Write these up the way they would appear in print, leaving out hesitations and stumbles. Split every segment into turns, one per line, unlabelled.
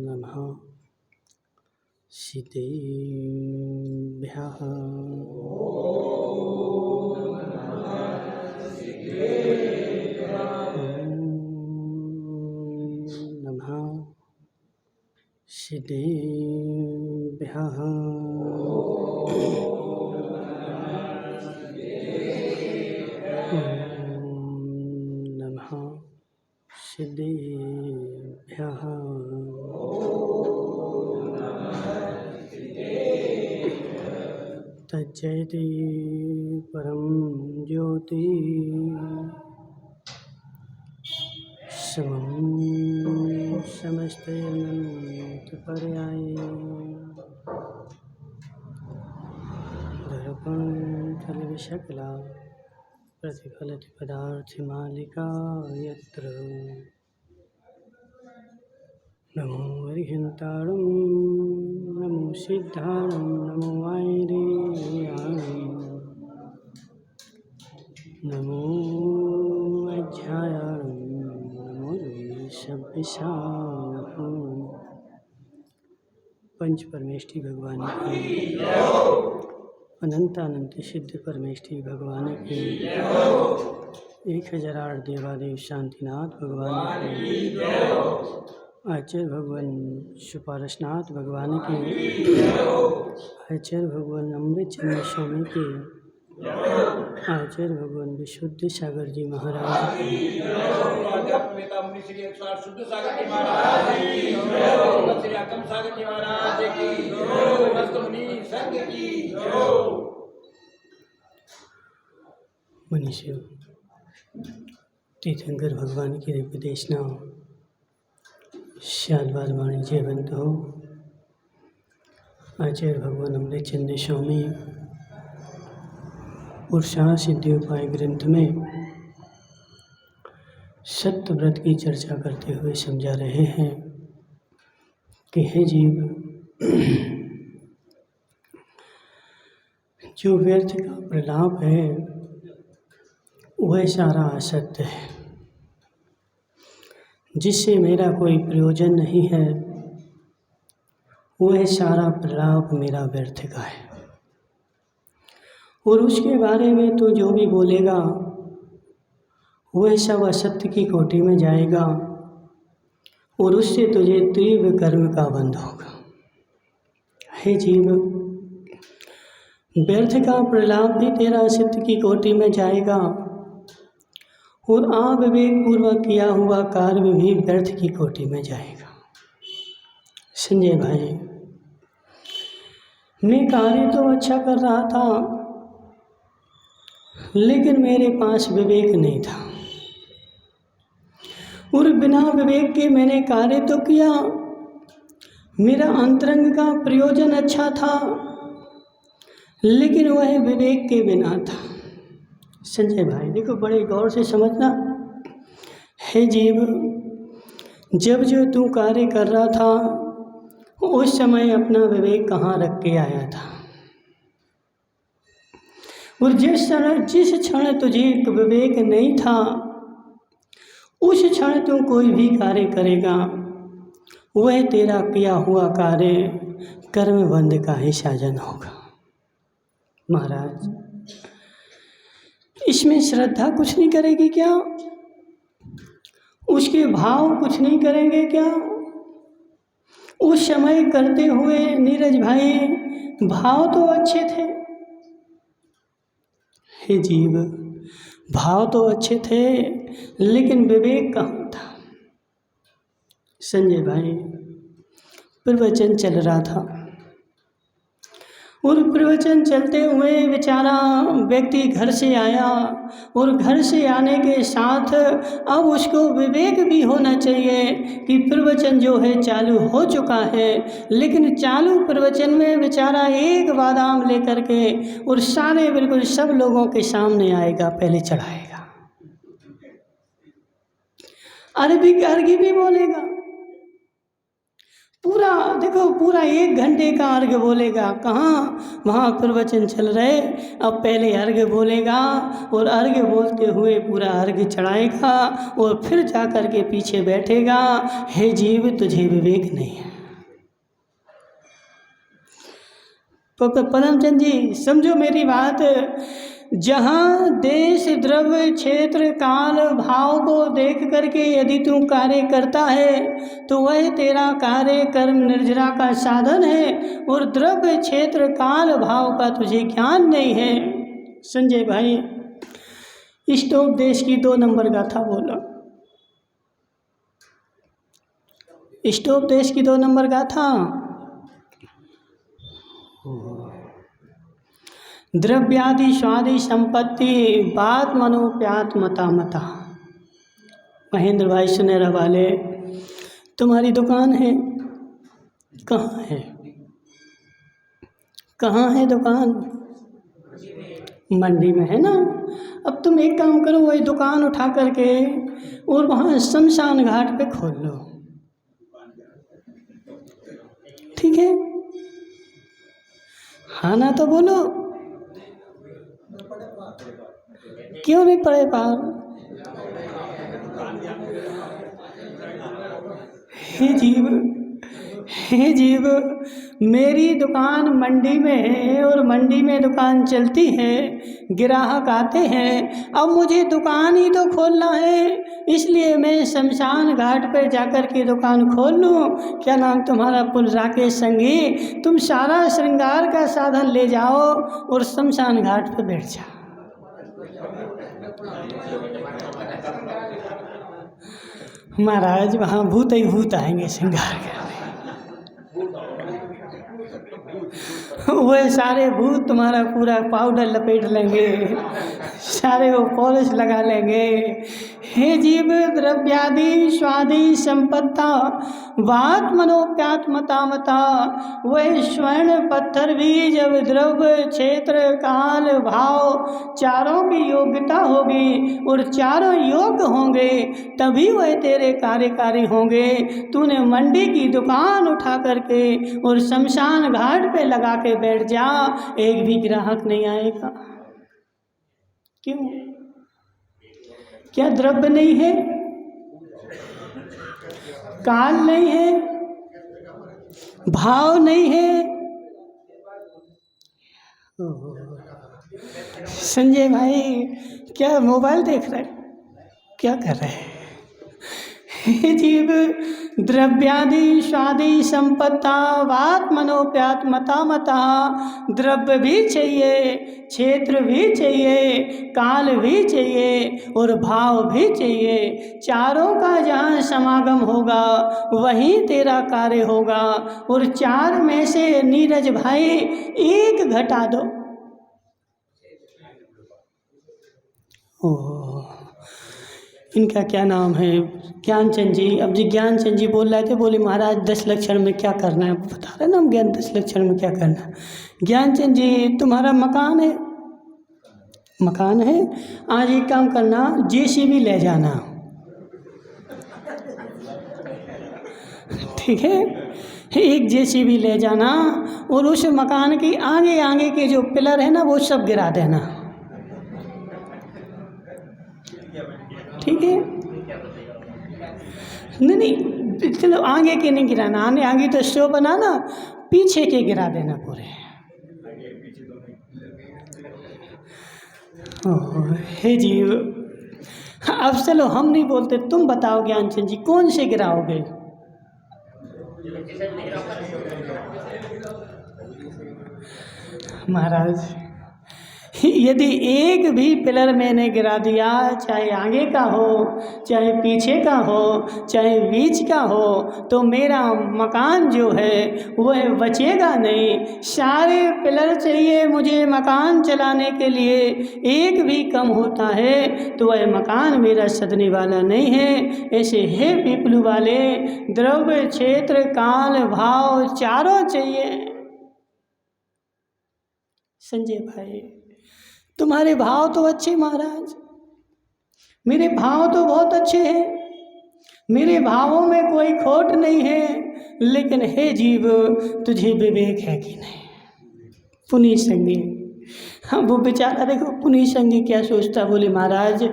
नमः सिद्धेभ्यः नमः सिद्धेभ्यः नमः सिद्धेभ्यः तज्जयति परं ज्योति समं समस्तैर्नन्तपर्याये दर्पणफलविशकला प्रतिफलति पदार्थमालिका यत्र नमो हरिहन्ताणं नमो सिद्धाणं नमो वायरेयाणं नमो अध्यायाणं नमो शब्दशाहं पंच परमेष्ठी भगवान की अनंतानंत सिद्ध परमेष्ठी भगवान की 1008 देवादेव शांतिनाथ भगवान की आचार्य भगवान सुपारसनाथ भगवान की आचार्य भगवान अमृत चंद्र स्वामी की आचार्य भगवान विशुद्ध सागर जी महाराज की मनीषी तीर्थंकर भगवान की उपदेशना शादवाद वाणी जयवंत हो। आचार्य भगवान अमृत चंद्र स्वामी पुरुषार्थ सिद्धि उपाय ग्रंथ में सत्य व्रत की चर्चा करते हुए समझा रहे हैं कि हे जीव, जो व्यर्थ का प्रलाप है वह सारा असत्य है, जिससे मेरा कोई प्रयोजन नहीं है, वह सारा प्रलाप मेरा व्यर्थ का है। और उसके बारे में तो जो भी बोलेगा वह सब असत्य की कोटि में जाएगा और उससे तुझे तीव्र कर्म का बंध होगा। हे जीव, व्यर्थ का प्रलाप भी तेरा असत्य की कोटि में जाएगा और अविवेक पूर्वक किया हुआ कार्य भी व्यर्थ की कोटि में जाएगा। संजय भाई, मैं कार्य तो अच्छा कर रहा था लेकिन मेरे पास विवेक नहीं था और बिना विवेक के मैंने कार्य तो किया, मेरा अंतरंग का प्रयोजन अच्छा था लेकिन वह विवेक के बिना था। संजय भाई देखो, बड़े गौर से समझना। हे जीव, जब जो तू कार्य कर रहा था उस समय अपना विवेक कहाँ रख के आया था? और जिस क्षण तुझे विवेक नहीं था उस क्षण तू कोई भी कार्य करेगा वह तेरा किया हुआ कार्य कर्म बंध का ही साधन होगा। महाराज, इसमें श्रद्धा कुछ नहीं करेगी क्या? उसके भाव कुछ नहीं करेंगे क्या? उस समय करते हुए नीरज भाई भाव तो अच्छे थे। हे जीव, भाव तो अच्छे थे लेकिन विवेक कहाँ था? संजय भाई, प्रवचन चल रहा था और प्रवचन चलते हुए बेचारा व्यक्ति घर से आया और घर से आने के साथ अब उसको विवेक भी होना चाहिए कि प्रवचन जो है चालू हो चुका है, लेकिन चालू प्रवचन में बेचारा एक बादाम लेकर के और सारे बिल्कुल सब लोगों के सामने आएगा, पहले चढ़ाएगा। अरबी अर्घ्य भी बोलेगा। पूरा देखो, पूरा 1 घंटे का अर्घ्य बोलेगा। कहाँ, वहाँ प्रवचन चल रहे, अब पहले अर्घ्य बोलेगा और अर्घ्य बोलते हुए पूरा अर्घ्य चढ़ाएगा और फिर जा कर के पीछे बैठेगा। हे जीव, तुझे विवेक नहीं है। तो परमचंद जी समझो मेरी बात। जहाँ देश, द्रव्य, क्षेत्र, काल, भाव को देख करके यदि तू कार्य करता है तो वह तेरा कार्य कर्म निर्जरा का साधन है, और द्रव्य, क्षेत्र, काल, भाव का तुझे ज्ञान नहीं है। संजय भाई, इष्टोपदेश की 2 नंबर गाथा बोलो। इष्टोपदेश की 2 नंबर गाथा। द्रव्यादि स्वादि संपत्ति बात मनोप्यात मता मता। महेंद्र भाई सुनेरा वाले, तुम्हारी दुकान है, कहाँ है? कहाँ है दुकान? मंडी में है ना। अब तुम एक काम करो, वही दुकान उठा करके और वहाँ शमशान घाट पे खोल लो, ठीक है? हाँ ना तो बोलो, क्यों नहीं पड़े पार? हे जीव, हे जीव, मेरी दुकान मंडी में है और मंडी में दुकान चलती है, ग्राहक आते हैं। अब मुझे दुकान ही तो खोलना है, इसलिए मैं शमशान घाट पर जाकर के दुकान खोल लूँ। क्या नाम तुम्हारा? पुल राकेश संगी। तुम सारा श्रृंगार का साधन ले जाओ और शमशान घाट पर बैठ जाओ। महाराज, वहाँ भूत ही भूत आएंगे श्रृंगार करने। वह सारे भूत तुम्हारा पूरा पाउडर लपेट लेंगे, सारे वो पॉलिश लगा लेंगे। हे जीव, द्रव्यादि स्वादि संपत्ता बात मनोप्यात मता मता। वह स्वर्ण पत्थर भी जब द्रव्य, क्षेत्र, काल, भाव चारों की योग्यता होगी और चारों योग्य होंगे तभी वह तेरे कार्यकारी होंगे। तूने मंडी की दुकान उठा करके और शमशान घाट पे लगा के बैठ जा, एक भी ग्राहक नहीं आएगा। क्यों? क्या द्रव्य नहीं है, काल नहीं है, भाव नहीं है? संजय भाई क्या मोबाइल देख रहे, क्या कर रहे हैं? हे जीव, द्रव्यादि स्वादि संपत्ता वात मनोप्यात मता मता। द्रव्य भी चाहिए, क्षेत्र भी चाहिए, काल भी चाहिए और भाव भी चाहिए। चारों का जहाँ समागम होगा वहीं तेरा कार्य होगा। और 4 में से नीरज भाई 1 घटा दो। ओह, इनका क्या नाम है? ज्ञानचंद जी। अब जी ज्ञानचंद जी बोल रहे थे, बोले महाराज 10 लक्षण में क्या करना है, बता रहे ना हम ज्ञान 10 लक्षण में क्या करना है। ज्ञानचंद जी, तुम्हारा मकान है, मकान है, आज एक काम करना, जेसीबी ले जाना, ठीक है? एक जेसीबी ले जाना और उस मकान की आगे आगे के जो पिलर है ना वो सब गिरा देना, ठीक है? नहीं, चलो आगे के नहीं गिराना, आगे तो शो बनाना, पीछे के गिरा देना पूरे। हे जीव, अब चलो हम नहीं बोलते, तुम बताओ ज्ञानचंद जी कौन से गिराओगे? महाराज, यदि एक भी पिलर मैंने गिरा दिया, चाहे आगे का हो, चाहे पीछे का हो, चाहे बीच का हो, तो मेरा मकान जो है वह बचेगा नहीं। सारे पिलर चाहिए मुझे मकान चलाने के लिए, एक भी कम होता है तो वह मकान मेरा सदने वाला नहीं है। ऐसे हे पीपलू वाले, द्रव्य, क्षेत्र, काल, भाव चारों चाहिए। संजय भाई, तुम्हारे भाव तो अच्छे महाराज, मेरे भाव तो बहुत अच्छे हैं, मेरे भावों में कोई खोट नहीं है, लेकिन हे जीव तुझे विवेक है कि नहीं। पुनीत संगी, हाँ वो बेचारा देखो पुनीत संगी क्या सोचता, बोले महाराज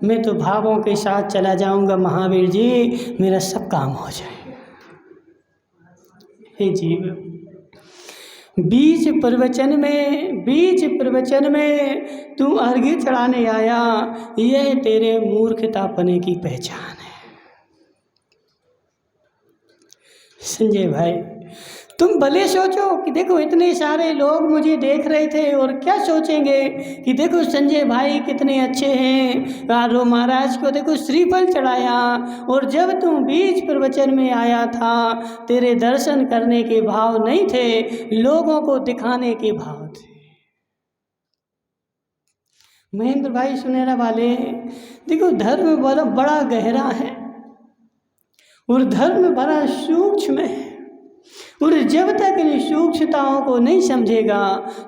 मैं तो भावों के साथ चला जाऊंगा महावीर जी, मेरा सब काम हो जाए। हे जीव, बीच प्रवचन में तू अर्घ्य चढ़ाने आया, यह तेरे मूर्खतापने की पहचान है। संजय भाई तुम भले सोचो कि देखो इतने सारे लोग मुझे देख रहे थे और क्या सोचेंगे कि देखो संजय भाई कितने अच्छे हैं, और महाराज को देखो श्रीफल चढ़ाया, और जब तुम बीच प्रवचन में आया था तेरे दर्शन करने के भाव नहीं थे, लोगों को दिखाने के भाव थे। महेंद्र भाई सुनेरा वाले, देखो धर्म बड़ा गहरा है और धर्म बड़ा सूक्ष्म है, और जब तक इन सूक्ष्मताओं को नहीं समझेगा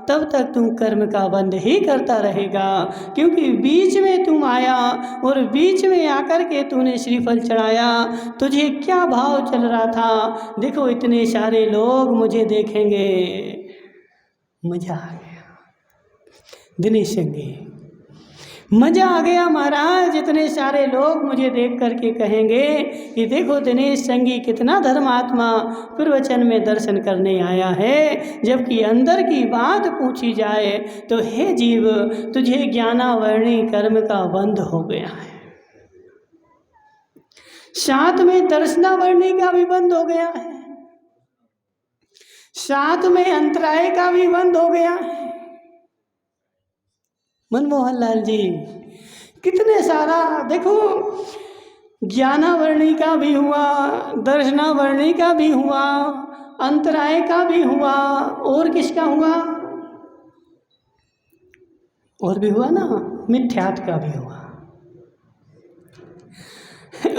तब तक तुम कर्म का बंध ही करता रहेगा। क्योंकि बीच में तुम आया और बीच में आकर के तूने श्रीफल चढ़ाया, तुझे क्या भाव चल रहा था, देखो इतने सारे लोग मुझे देखेंगे। मजा आ गया दिनेश संगी, मजा आ गया महाराज, इतने सारे लोग मुझे देख करके कहेंगे कि देखो दिनेश संगी कितना धर्मात्मा प्रवचन में दर्शन करने आया है। जबकि अंदर की बात पूछी जाए तो हे जीव तुझे ज्ञानावर्णी कर्म का बंध हो गया है, साथ में दर्शनावर्णी का भी बंद हो गया है, साथ में अंतराय का भी बंद हो गया है। मनमोहन लाल जी कितने सारा देखो, ज्ञानावर्णी का भी हुआ, दर्शनावर्णी का भी हुआ, अंतराय का भी हुआ, और किसका हुआ, और भी हुआ ना, मिथ्यात्व का भी हुआ।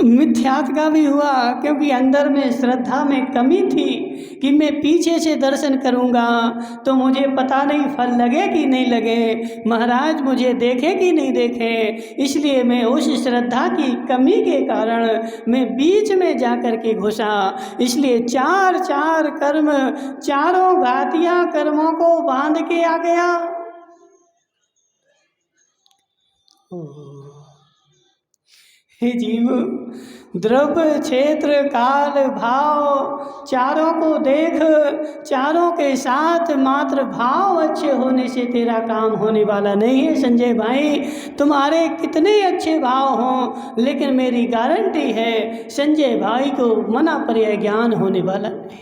मिथ्यात्व का भी हुआ क्योंकि अंदर में श्रद्धा में कमी थी कि मैं पीछे से दर्शन करूंगा तो मुझे पता नहीं फल लगे कि नहीं लगे, महाराज मुझे देखे कि नहीं देखे, इसलिए मैं उस श्रद्धा की कमी के कारण मैं बीच में जाकर के घुसा। इसलिए चार कर्म, चारों घातियां कर्मों को बांध के आ गया। हे जीव, द्रव्य क्षेत्र काल भाव चारों को देख, चारों के साथ मात्र भाव अच्छे होने से तेरा काम होने वाला नहीं है। संजय भाई तुम्हारे कितने अच्छे भाव हों, लेकिन मेरी गारंटी है संजय भाई को मना पर्याय ज्ञान होने वाला नहीं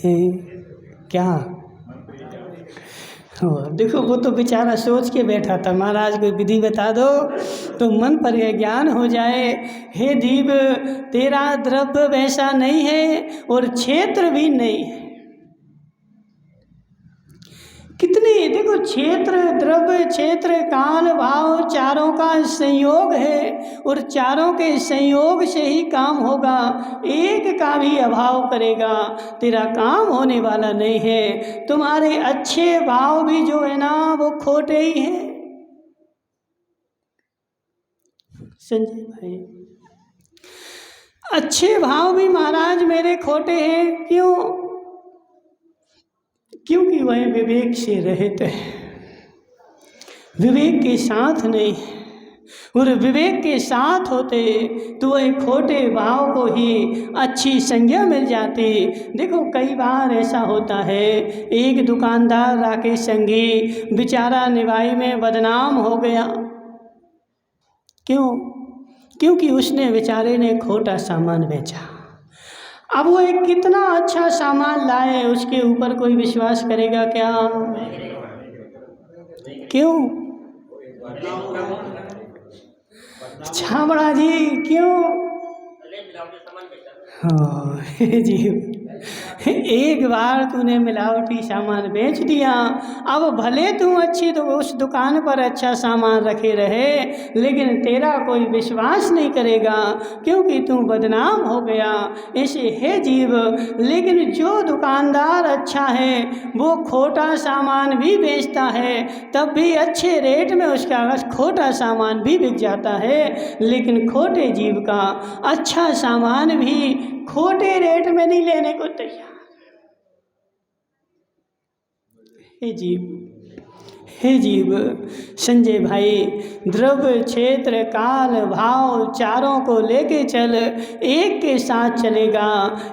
है। क्या देखो वो तो बेचारा सोच के बैठा था, महाराज कोई विधि बता दो तो मन पर यह ज्ञान हो जाए। हे दीव तेरा द्रव्य वैसा नहीं है और क्षेत्र भी नहीं है। कितने देखो, क्षेत्र, द्रव्य, क्षेत्र, काल, भाव चारों का संयोग है और चारों के संयोग से ही काम होगा। एक का भी अभाव करेगा तेरा काम होने वाला नहीं है। तुम्हारे अच्छे भाव भी जो है ना वो खोटे ही हैं। संजय भाई अच्छे भाव भी महाराज मेरे खोटे हैं। क्यों? क्योंकि वह विवेक से रहित है, विवेक के साथ नहीं है। और विवेक के साथ होते तो वह खोटे भाव को ही अच्छी संज्ञा मिल जाती। देखो कई बार ऐसा होता है, एक दुकानदार राकेश संगी बेचारा निवाई में बदनाम हो गया। क्यों? क्योंकि उसने बेचारे ने खोटा सामान बेचा। अब वो एक कितना अच्छा सामान लाए, उसके ऊपर कोई विश्वास करेगा क्या? क्यों? छाबड़ा जी क्यों? हाँ जी, एक बार तूने मिलावटी सामान बेच दिया, अब भले तू अच्छी तो उस दुकान पर अच्छा सामान रखे रहे, लेकिन तेरा कोई विश्वास नहीं करेगा क्योंकि तू बदनाम हो गया। ऐसे है जीव। लेकिन जो दुकानदार अच्छा है वो खोटा सामान भी बेचता है, तब भी अच्छे रेट में उसका खोटा सामान भी बिक जाता है। लेकिन खोटे जीव का अच्छा सामान भी खोटे रेट में नहीं लेने को तैयार। हे जीव संजय भाई, द्रव्य क्षेत्र काल भाव चारों को लेके चल, एक के साथ चलेगा,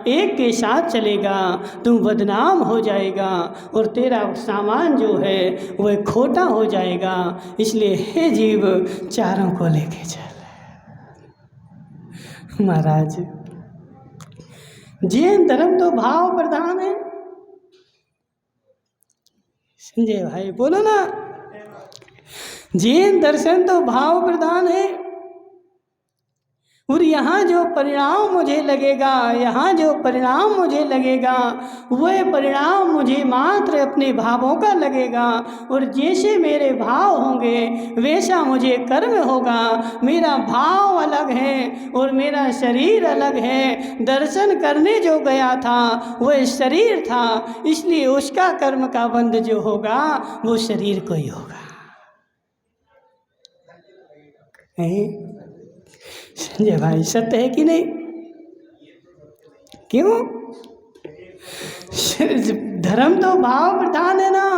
एक के साथ चलेगा तू बदनाम हो जाएगा और तेरा सामान जो है वह खोटा हो जाएगा। इसलिए हे जीव चारों को लेके चल। महाराज, जैन धर्म तो भाव प्रधान है। संजय भाई बोलो ना, जैन दर्शन तो भाव प्रधान है। और यहाँ जो परिणाम मुझे लगेगा, यहाँ जो परिणाम मुझे लगेगा वह परिणाम मुझे मात्र अपने भावों का लगेगा। और जैसे मेरे भाव होंगे वैसा मुझे कर्म होगा। मेरा भाव अलग है और मेरा शरीर अलग है। दर्शन करने जो गया था वह शरीर था, इसलिए उसका कर्म का बंध जो होगा वो शरीर को ही होगा। संजय भाई सत्य है कि नहीं? क्यों? धर्म तो भाव प्रधान है ना।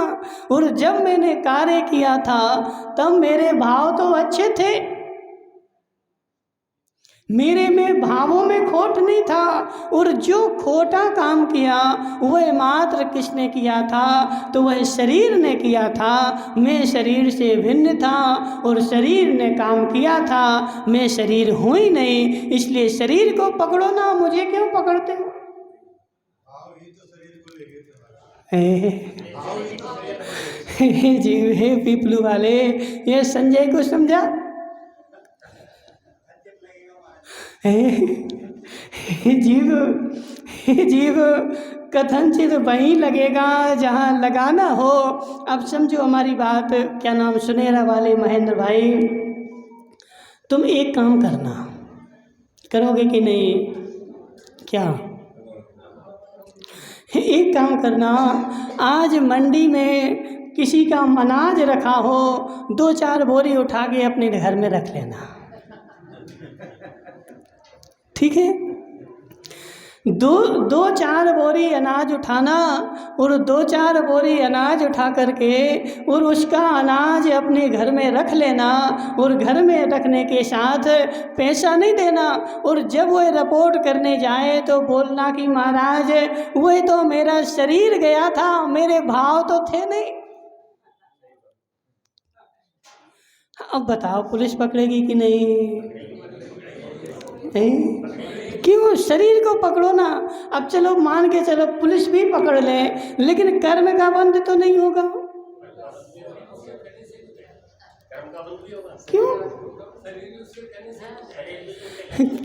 और जब मैंने कार्य किया था तब मेरे भाव तो अच्छे थे, मेरे में भावों में खोट नहीं था। और जो खोटा काम किया वह मात्र किसने किया था? तो वह शरीर ने किया था। मैं शरीर से भिन्न था और शरीर ने काम किया था, मैं शरीर हूँ ही नहीं। इसलिए शरीर को पकड़ो ना, मुझे क्यों पकड़ते हो? जीव हे पीपलू वाले, ये संजय को समझा? जीव कथनचित वहीं लगेगा जहाँ लगाना हो। अब समझो हमारी बात। क्या नाम, सुनेरा वाले महेंद्र भाई, तुम एक काम करना, करोगे कि नहीं? क्या? एक काम करना, आज मंडी में किसी का अनाज रखा हो, 2-4 बोरी उठा के अपने घर में रख लेना, ठीक है? 2-4 बोरी अनाज उठाना और 2-4 बोरी अनाज उठा करके और उसका अनाज अपने घर में रख लेना। और घर में रखने के साथ पैसा नहीं देना। और जब वह रिपोर्ट करने जाए तो बोलना कि महाराज वह तो मेरा शरीर गया था, मेरे भाव तो थे नहीं। अब बताओ पुलिस पकड़ेगी कि नहीं? क्यों? शरीर को पकड़ो ना। अब चलो मान के चलो पुलिस भी पकड़ ले, लेकिन कर्म का बंध तो नहीं होगा। क्यों?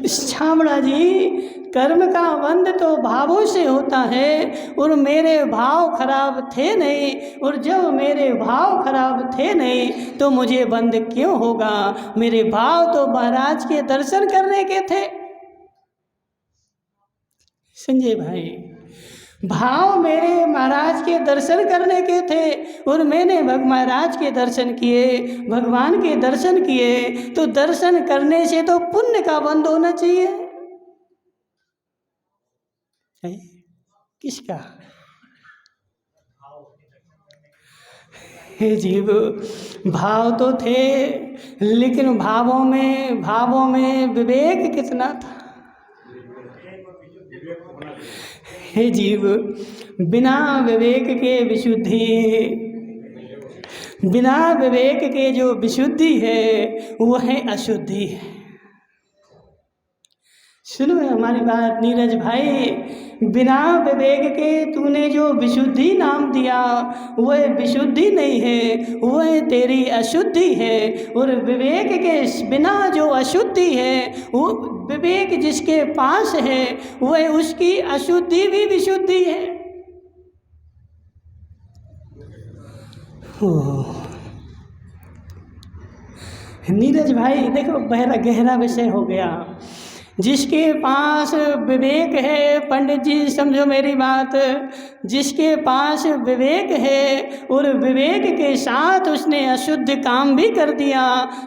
छामड़ा जी, कर्म का बंध तो भावों से होता है और मेरे भाव खराब थे नहीं। और जब मेरे भाव खराब थे नहीं तो मुझे बंध क्यों होगा? मेरे भाव तो महाराज के दर्शन करने के थे। संजय भाई, भाव मेरे महाराज के दर्शन करने के थे और मैंने महाराज के दर्शन किए, भगवान के दर्शन किए। तो दर्शन करने से तो पुण्य का बंध होना चाहिए। किसका? हे जीव, भाव तो थे, लेकिन भावों में विवेक कितना था? हे जीव, बिना विवेक के विशुद्धि, बिना विवेक के जो विशुद्धि है वह है अशुद्धि है। सुनो हमारी बात नीरज भाई, बिना विवेक के तूने जो विशुद्धि नाम दिया वह विशुद्धि नहीं है, वह तेरी अशुद्धि है। और विवेक के बिना जो अशुद्धि है, वो विवेक जिसके पास है वह उसकी अशुद्धि भी विशुद्धि है। ओह नीरज भाई देखो, गहरा विषय हो गया। जिसके पास विवेक है, पंडित जी समझो मेरी बात, जिसके पास विवेक है और विवेक के साथ उसने अशुद्ध काम भी कर दिया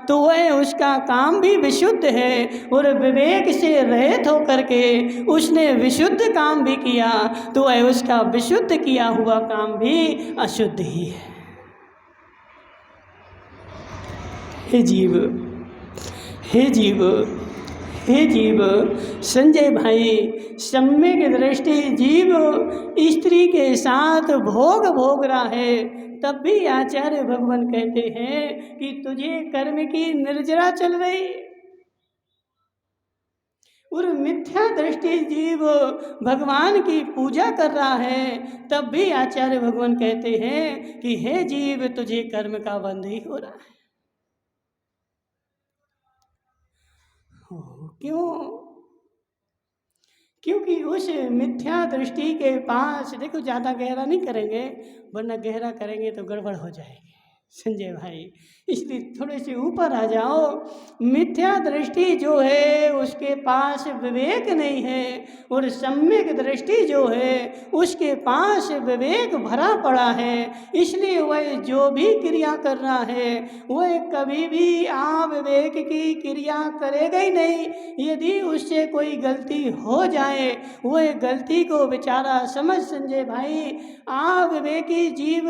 तो वह उसका काम भी विशुद्ध है। और विवेक से रहित होकर के उसने विशुद्ध काम भी किया तो वह उसका विशुद्ध किया हुआ काम भी अशुद्ध ही है। हे जीव, हे जीव, हे जीव, संजय भाई, सम्यक दृष्टि जीव स्त्री के साथ भोग रहा है, तब भी आचार्य भगवान कहते हैं कि तुझे कर्म की निर्जरा चल रही। और मिथ्या दृष्टि जीव भगवान की पूजा कर रहा है, तब भी आचार्य भगवान कहते हैं कि हे जीव तुझे कर्म का बंध ही हो रहा है। क्यों? क्योंकि उस मिथ्या दृष्टि के पास, देखो ज़्यादा गहरा नहीं करेंगे वरना गहरा करेंगे तो गड़बड़ हो जाएगी संजय भाई, इसलिए थोड़े से ऊपर आ जाओ। मिथ्या दृष्टि जो है उसके पास विवेक नहीं है, और सम्यक दृष्टि जो है उसके पास विवेक भरा पड़ा है। इसलिए वह जो भी क्रिया कर रहा है वह कभी भी अविवेक की क्रिया करेगा ही नहीं। यदि उससे कोई गलती हो जाए वह गलती को बेचारा समझ संजय भाई, अविवेकी जीव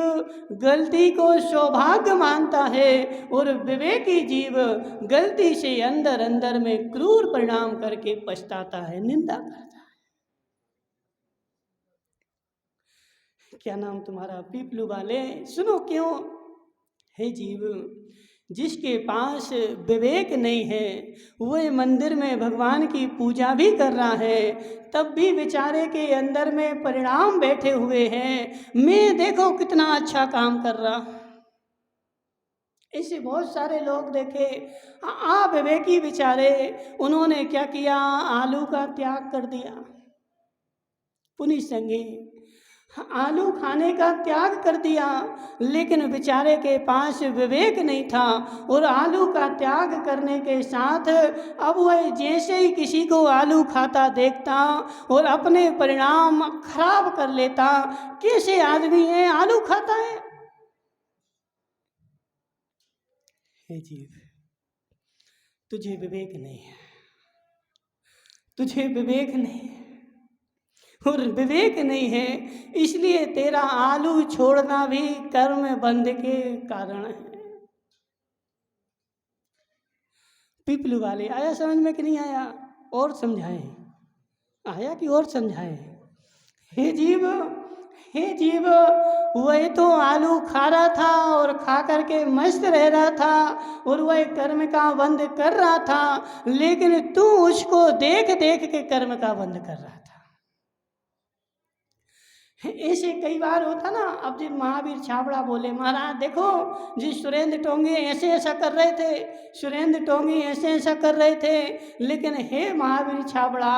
गलती को सौभाग्य मानता है और विवेकी जीव गलती से अंदर अंदर में क्रूर परिणाम करके पछताता है, निंदा करता है। क्या नाम तुम्हारा? पीपलू वाले, सुनो क्यों। हे जीव, जिसके पास विवेक नहीं है वह मंदिर में भगवान की पूजा भी कर रहा है, तब भी बेचारे के अंदर में परिणाम बैठे हुए हैं, मैं देखो कितना अच्छा काम कर रहा। ऐसे बहुत सारे लोग देखे अविवेकी बेचारे, उन्होंने क्या किया, आलू का त्याग कर दिया। पुनि संगे आलू खाने का त्याग कर दिया, लेकिन बेचारे के पास विवेक नहीं था और आलू का त्याग करने के साथ अब वह जैसे ही किसी को आलू खाता देखता और अपने परिणाम खराब कर लेता। कैसे आदमी है, आलू खाता है। हे जीव, तुझे विवेक नहीं है, तुझे विवेक नहीं है, और विवेक नहीं है इसलिए तेरा आलू छोड़ना भी कर्म बंध के कारण है। पीपलू वाले, आया समझ में कि नहीं आया? और समझाएं, आया कि और समझाएं? हे जीव, हे जीव, वह तो आलू खा रहा था और खा करके मस्त रह रहा था और वह कर्म का बंध कर रहा था, लेकिन तू उसको देख देख के कर्म का बंध कर रहा था। ऐसे कई बार होता ना। अब जी महावीर छाबड़ा बोले, महाराज देखो जी सुरेंद्र टोंगे ऐसे ऐसा कर रहे थे, सुरेंद्र टोंगी ऐसे ऐसा कर रहे थे, लेकिन हे महावीर छाबड़ा,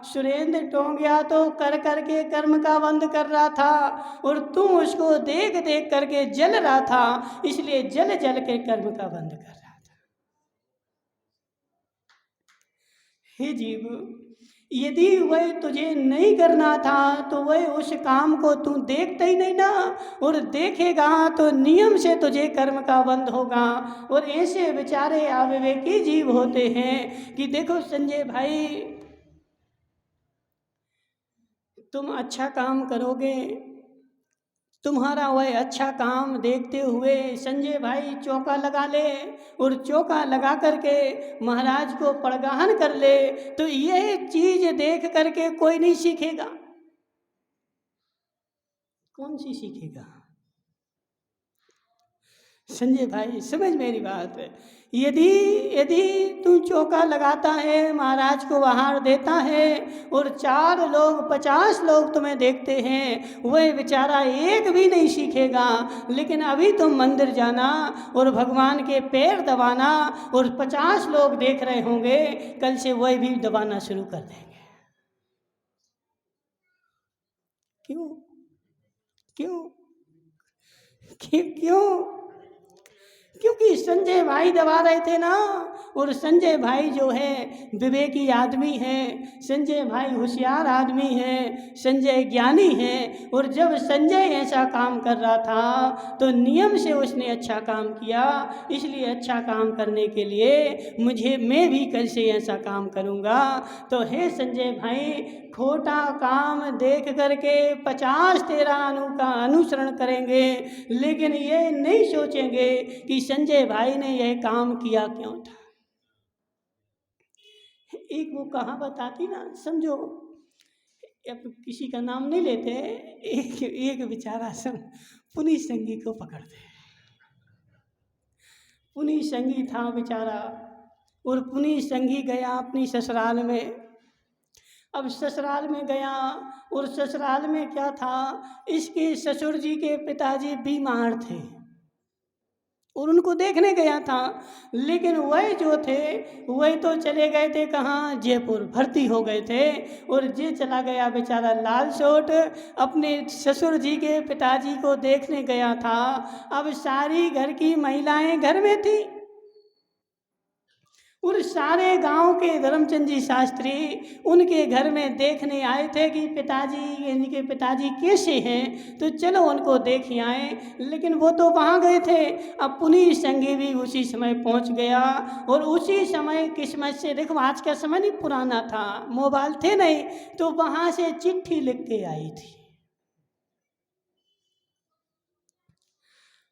सुरेंद्र टोंगिया तो कर करके कर्म का बंध कर रहा था और तू उसको देख देख करके जल रहा था, इसलिए जल जल के कर्म का बंध कर रहा था। हे जीव, यदि वह तुझे नहीं करना था तो वह उस काम को तू देखता ही नहीं ना, और देखेगा तो नियम से तुझे कर्म का बंध होगा। और ऐसे बेचारे अविवेकी जीव होते हैं कि देखो संजय भाई, तुम अच्छा काम करोगे, तुम्हारा वह अच्छा काम देखते हुए संजय भाई चौका लगा ले और चौका लगा करके महाराज को पड़गाहन कर ले, तो यह चीज देख करके कोई नहीं सीखेगा। कौन सी सीखेगा? संजय भाई समझ मेरी बात, यदि यदि तू चौका लगाता है, महाराज को आहार देता है और 4 लोग 50 लोग तुम्हें देखते हैं, वह बेचारा एक भी नहीं सीखेगा। लेकिन अभी तुम मंदिर जाना और भगवान के पैर दबाना और 50 लोग देख रहे होंगे, कल से वह भी दबाना शुरू कर देंगे। क्यों क्यों क्यों? क्योंकि संजय भाई दबा रहे थे ना। और संजय भाई जो है विवेकी आदमी है, संजय भाई होशियार आदमी है, संजय ज्ञानी है। और जब संजय ऐसा काम कर रहा था तो नियम से उसने अच्छा काम किया। इसलिए अच्छा काम करने के लिए मैं भी कल से ऐसा काम करूँगा। तो हे संजय भाई, खोटा काम देख करके 50 तेरा का अनुसरण करेंगे, लेकिन ये नहीं सोचेंगे कि संजय भाई ने यह काम किया क्यों था। एक वो कहावत आती ना, समझो, अब किसी का नाम नहीं लेते, एक बेचारा पुनीत संगी को पकड़ते। पुनीत संगी था बेचारा, और पुनीत संगी गया अपनी ससुराल में। अब ससुराल में गया और ससुराल में क्या था, इसके ससुर जी के पिताजी बीमार थे और उनको देखने गया था। लेकिन वह जो थे वह तो चले गए थे कहाँ, जयपुर भर्ती हो गए थे। और जे चला गया बेचारा लाल सोट अपने ससुर जी के पिताजी को देखने गया था। अब सारी घर की महिलाएं घर में थी और सारे गांव के धर्मचंद जी शास्त्री उनके घर में देखने आए थे कि इनके पिताजी कैसे हैं, तो चलो उनको देख आए। लेकिन वो तो वहाँ गए थे। अब पुनीत संगी भी उसी समय पहुँच गया और उसी समय किस्मत से, देखो आज का समय नहीं, पुराना था, मोबाइल थे नहीं, तो वहाँ से चिट्ठी लिख के आई थी।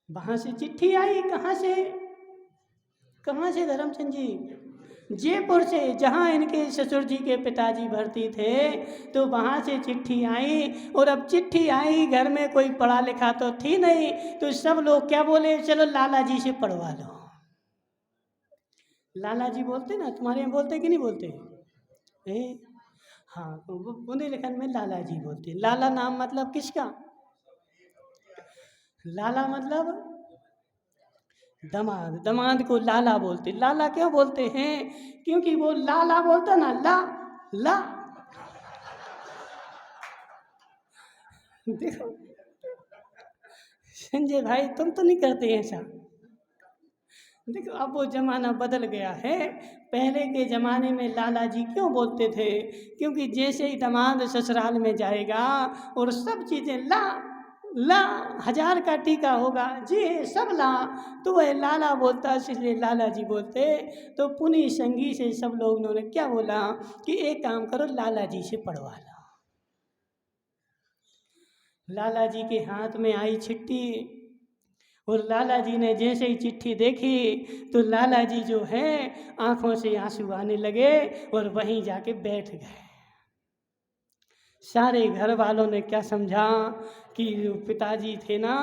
वहाँ से चिट्ठी आई, कहाँ से धर्मचंद जी? जयपुर से, जहाँ इनके ससुर जी के पिताजी भर्ती थे, तो वहाँ से चिट्ठी आई। और अब चिट्ठी आई, घर में कोई पढ़ा लिखा तो थी नहीं, तो सब लोग क्या बोले, चलो लाला जी से पढ़वा लो। लाला जी बोलते ना, तुम्हारे यहाँ बोलते कि नहीं बोलते? हाँ, तो बुंदे लिखन में लाला जी बोलते। लाला नाम मतलब किसका? लाला मतलब दमाद। दमाद को लाला बोलते। लाला क्यों बोलते हैं? क्योंकि वो लाला बोलता ना, ला देखो संजय भाई, तुम तो नहीं करते ऐसा। देखो अब वो ज़माना बदल गया है। पहले के ज़माने में लाला जी क्यों बोलते थे? क्योंकि जैसे ही दामाद ससुराल में जाएगा और सब चीज़ें ला 1000 का टीका होगा जी, सब ला, तो वह लाला बोलता, इसलिए लाला जी बोलते। तो पुनीत संगी से सब लोगों ने क्या बोला कि एक काम करो, लाला जी से पढ़वा लो। लाला जी के हाथ में आई चिट्ठी और लाला जी ने जैसे ही चिट्ठी देखी तो लाला जी जो है आंखों से आंसू आने लगे और वहीं जाके बैठ गए। सारे घर वालों ने क्या समझा कि पिताजी थे ना,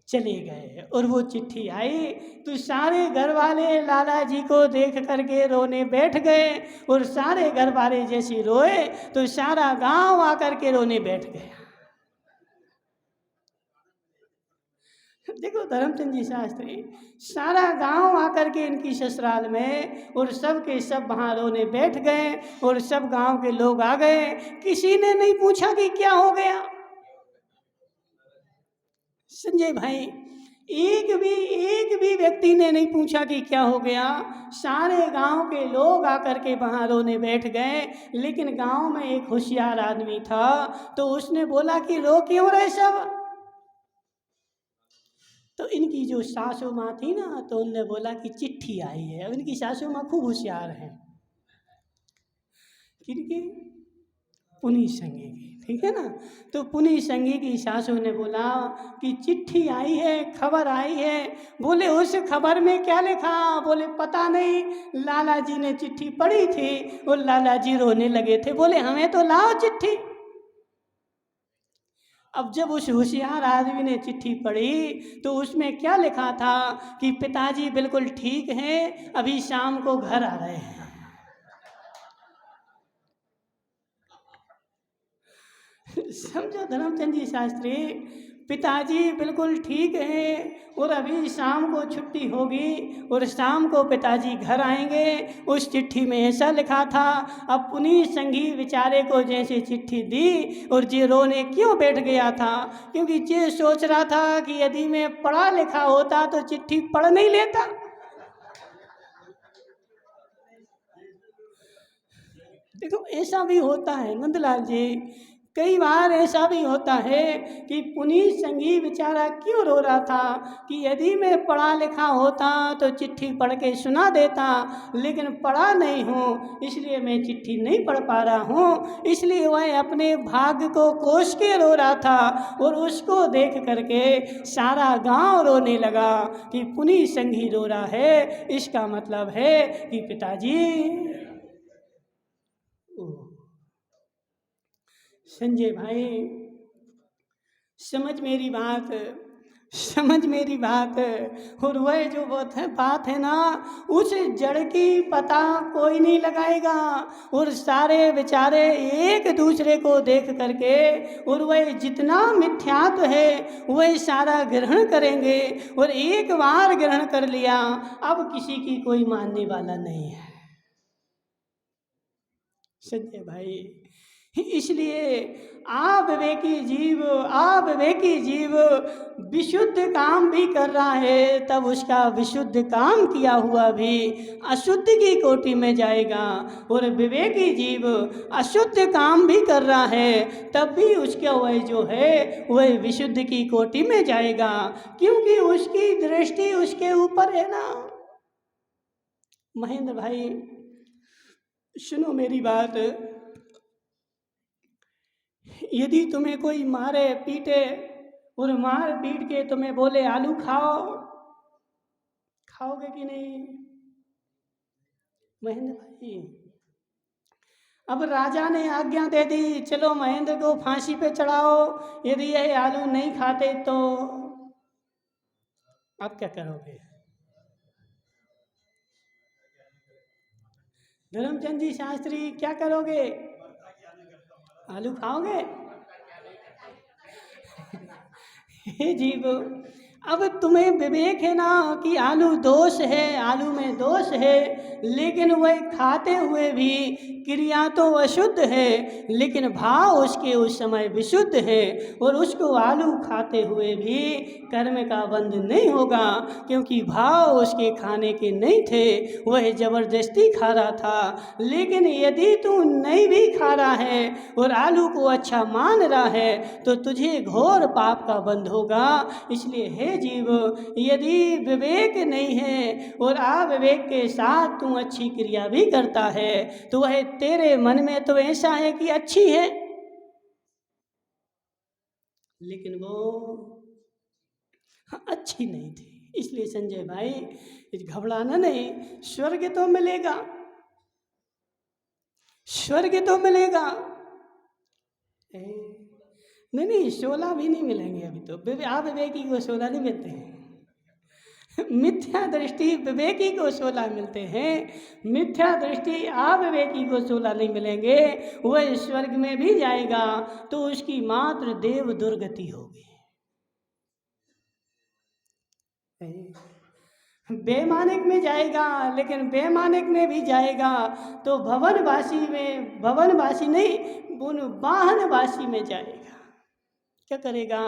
चले गए। और वो चिट्ठी आई तो सारे घर वाले लाला जी को देख करके रोने बैठ गए। और सारे घर वाले जैसे रोए तो सारा गांव आकर के रोने बैठ गया। देखो धर्मचंद जी शास्त्री, सारा गांव आकर के इनकी ससुराल में और सब के सब वहाँ रोने बैठ गए और सब गांव के लोग आ गए। किसी ने नहीं पूछा कि क्या हो गया। संजय भाई, एक भी व्यक्ति ने नहीं पूछा कि क्या हो गया। सारे गांव के लोग आकर के वहाँ रोने बैठ गए। लेकिन गांव में एक होशियार आदमी था, तो उसने बोला कि रो क्यों रहे सब। तो इनकी जो सासू माँ थी ना, तो उनने बोला कि चिट्ठी आई है। अब इनकी सासू माँ खूब होशियार है। किनकी? पुनीत संगी की, ठीक है ना। तो पुनीत संगी की सासू ने बोला कि चिट्ठी आई है, खबर आई है। बोले उस खबर में क्या लिखा? बोले पता नहीं, लाला जी ने चिट्ठी पढ़ी थी और लाला जी रोने लगे थे। बोले हमें तो लाओ चिट्ठी। अब जब उस होशियार आदमी ने चिट्ठी पढ़ी तो उसमें क्या लिखा था कि पिताजी बिल्कुल ठीक हैं, अभी शाम को घर आ रहे हैं। समझो धर्मचंद जी शास्त्री, पिताजी बिल्कुल ठीक हैं और अभी शाम को छुट्टी होगी और शाम को पिताजी घर आएंगे। उस चिट्ठी में ऐसा लिखा था। अब पुनीत संघी बेचारे को जैसे चिट्ठी दी और जे रोने क्यों बैठ गया था, क्योंकि जे सोच रहा था कि यदि मैं पढ़ा लिखा होता तो चिट्ठी पढ़ नहीं लेता। देखो ऐसा भी होता है नंदलाल जी, कई बार ऐसा भी होता है कि पुनीत संघी बेचारा क्यों रो रहा था कि यदि मैं पढ़ा लिखा होता तो चिट्ठी पढ़ के सुना देता, लेकिन पढ़ा नहीं हूँ इसलिए मैं चिट्ठी नहीं पढ़ पा रहा हूँ। इसलिए वह अपने भाग्य को कोस के रो रहा था और उसको देख करके सारा गांव रोने लगा कि पुनीत संघी रो रहा है, इसका मतलब है कि पिताजी। संजय भाई समझ मेरी बात, समझ मेरी बात। और वह जो बात है ना, उस जड़ की पता कोई नहीं लगाएगा और सारे बेचारे एक दूसरे को देख करके और वह जितना मिथ्यात्व है वह सारा ग्रहण करेंगे और एक बार ग्रहण कर लिया अब किसी की कोई मानने वाला नहीं है। संजय भाई इसलिए अविवेकी जीव विशुद्ध काम भी कर रहा है तब उसका विशुद्ध काम किया हुआ भी अशुद्ध की कोटि में जाएगा, और विवेकी जीव अशुद्ध काम भी कर रहा है तब भी उसका वह जो है वह विशुद्ध की कोटि में जाएगा, क्योंकि उसकी दृष्टि उसके ऊपर है ना। महेंद्र भाई सुनो मेरी बात, यदि तुम्हें कोई मारे पीटे और मार पीट के तुम्हें बोले आलू खाओ, खाओगे कि नहीं? महेंद्र भाई अब राजा ने आज्ञा दे दी चलो महेंद्र को फांसी पे चढ़ाओ, यदि यह आलू नहीं खाते तो आप क्या करोगे? धर्मचंद जी शास्त्री क्या करोगे? आलू खाओगे? हे जीव, अब तुम्हें विवेक है ना कि आलू दोष है, आलू में दोष है, लेकिन वह खाते हुए भी क्रिया तो अशुद्ध है लेकिन भाव उसके उस समय विशुद्ध है, और उसको आलू खाते हुए भी कर्म का बंध नहीं होगा क्योंकि भाव उसके खाने के नहीं थे, वह जबरदस्ती खा रहा था। लेकिन यदि तू नहीं भी खा रहा है और आलू को अच्छा मान रहा है तो तुझे घोर पाप का बंध होगा। इसलिए हे जीव, यदि विवेक नहीं है और अविवेक के साथ तू अच्छी क्रिया भी करता है तो वह तेरे मन में तो ऐसा है कि अच्छी है, लेकिन वो अच्छी नहीं थी। इसलिए संजय भाई घबराना नहीं, स्वर्ग तो मिलेगा, स्वर्ग तो मिलेगा। नहीं नहीं 16 भी नहीं मिलेंगे अभी तो, अविवेकी को 16 नहीं मिलते हैं। मिथ्या दृष्टि विवेकी को 16 मिलते हैं, मिथ्या दृष्टि अविवेकी को 16 नहीं मिलेंगे। वह स्वर्ग में भी जाएगा तो उसकी मात्र देव दुर्गति होगी। बेमानिक में जाएगा, लेकिन बेमानिक में भी जाएगा तो भवनवासी में, भवनवासी नहीं वाहनवासी में जाएगा। क्या करेगा?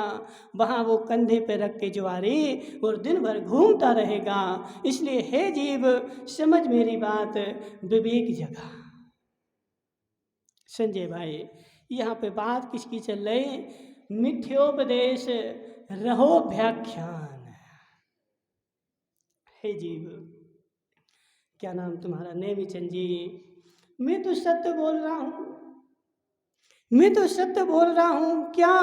वहाँ वो कंधे पे रख के ज्वारी और दिन भर घूमता रहेगा। इसलिए हे जीव समझ मेरी बात, विवेक जगा। संजय भाई यहाँ पे बात किसकी चल रही? मिथ्योपदेश रहो व्याख्यान। हे जीव, क्या नाम तुम्हारा? नेमीचंद जी। मैं तो सत्य बोल रहा हूँ, मैं तो सत्य बोल रहा हूँ क्या।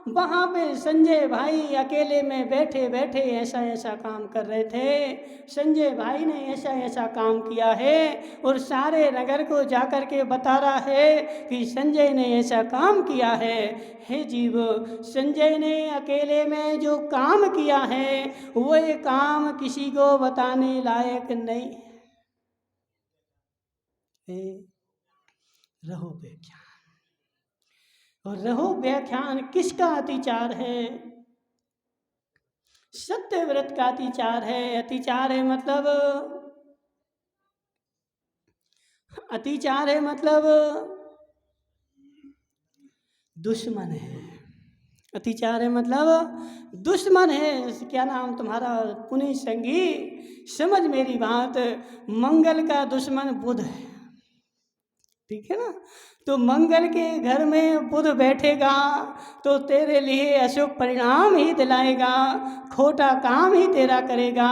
वहाँ पे संजय भाई अकेले में बैठे बैठे ऐसा ऐसा काम कर रहे थे। संजय भाई ने ऐसा ऐसा काम किया है और सारे नगर को जाकर के बता रहा है कि संजय ने ऐसा काम किया है। हे जीव, संजय ने अकेले में जो काम किया है वो ये काम किसी को बताने लायक नहीं है। रहो व्याख्यान। और रहो व्याख्यान किसका अतिचार है? सत्यव्रत का अतिचार है। अतिचार है मतलब, अतिचार है मतलब दुश्मन है। अतिचार है मतलब दुश्मन है। क्या नाम तुम्हारा पुनि संगी? समझ मेरी बात, मंगल का दुश्मन बुध है, ठीक है ना। तो मंगल के घर में बुध बैठेगा तो तेरे लिए अशुभ परिणाम ही दिलाएगा, खोटा काम ही तेरा करेगा।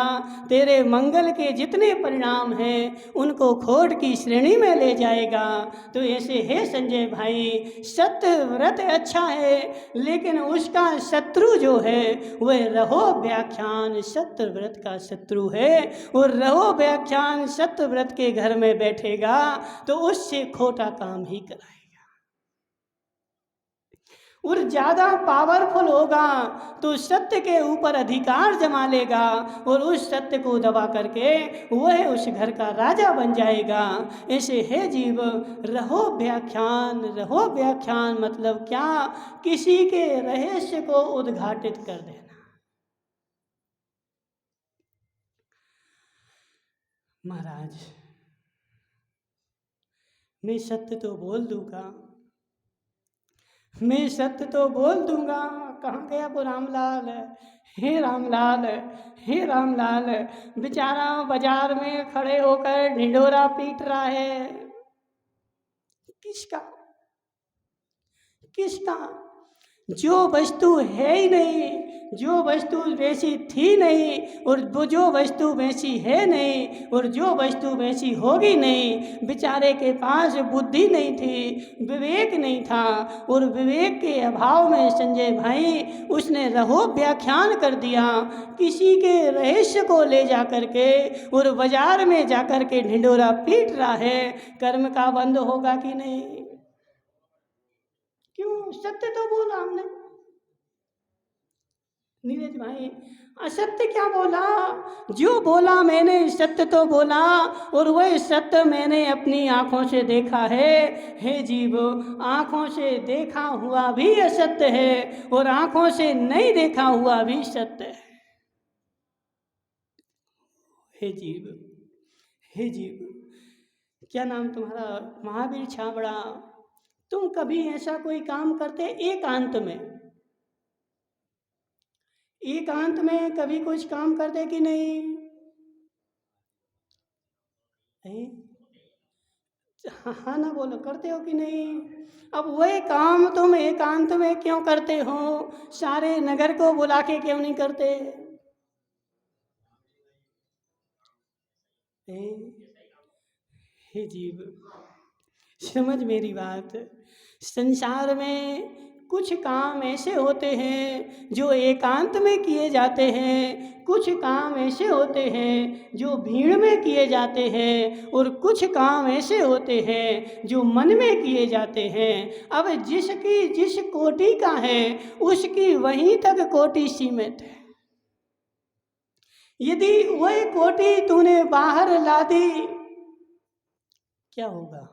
तेरे मंगल के जितने परिणाम हैं उनको खोट की श्रेणी में ले जाएगा। तो ऐसे है संजय भाई, सत्य व्रत अच्छा है लेकिन उसका शत्रु जो है वह रहो व्याख्यान सत्य व्रत का शत्रु है। और रहो व्याख्यान सत्य व्रत के घर में बैठेगा तो उससे खोटा काम ही कराएगा और ज़्यादा पावरफुल होगा तो सत्य के ऊपर अधिकार जमा लेगा और उस सत्य को दबा करके वह उस घर का राजा बन जाएगा। ऐसे है जीव, रहो व्याख्यान। रहो व्याख्यान मतलब क्या? किसी के रहस्य को उद्घाटित कर देना। महाराज, मैं सत्य तो बोल दूंगा, मैं सत्य तो बोल दूंगा। कहाँ गया वो रामलाल? हे रामलाल, हे रामलाल, बेचारा बाजार में खड़े होकर ढिंढोरा पीट रहा है। किसका? किसका? जो वस्तु है ही नहीं, जो वस्तु वैसी थी नहीं और वो जो वस्तु वैसी है नहीं और जो वस्तु वैसी होगी नहीं। बेचारे के पास बुद्धि नहीं थी, विवेक नहीं था और विवेक के अभाव में संजय भाई उसने रहो व्याख्यान कर दिया। किसी के रहस्य को ले जा कर के और बाजार में जा कर के ढिंढोरा पीट रहा है। कर्म का बंद होगा कि नहीं? क्यों? सत्य तो बोला हमने। नीरज भाई, असत्य क्या बोला? जो बोला मैंने सत्य तो बोला और वह सत्य मैंने अपनी आंखों से देखा है। हे जीव, आंखों से देखा हुआ भी असत्य है और आंखों से नहीं देखा हुआ भी सत्य है। हे जीव, हे जीव, क्या नाम तुम्हारा? महावीर छाबड़ा, तुम कभी ऐसा कोई काम करते एकांत में? एकांत में कभी कुछ काम करते कि नहीं? हाँ हाँ ना बोलो, करते हो कि नहीं? अब वही काम तुम एकांत में क्यों करते हो? सारे नगर को बुला के क्यों नहीं करते? हे जीव, समझ मेरी बात। संसार में कुछ काम ऐसे होते हैं जो एकांत में किए जाते हैं, कुछ काम ऐसे होते हैं जो भीड़ में किए जाते हैं और कुछ काम ऐसे होते हैं जो मन में किए जाते हैं। अब जिसकी जिस कोटि का है उसकी वहीं तक कोटि सीमित है। यदि वही कोटि तूने बाहर ला दी, क्या होगा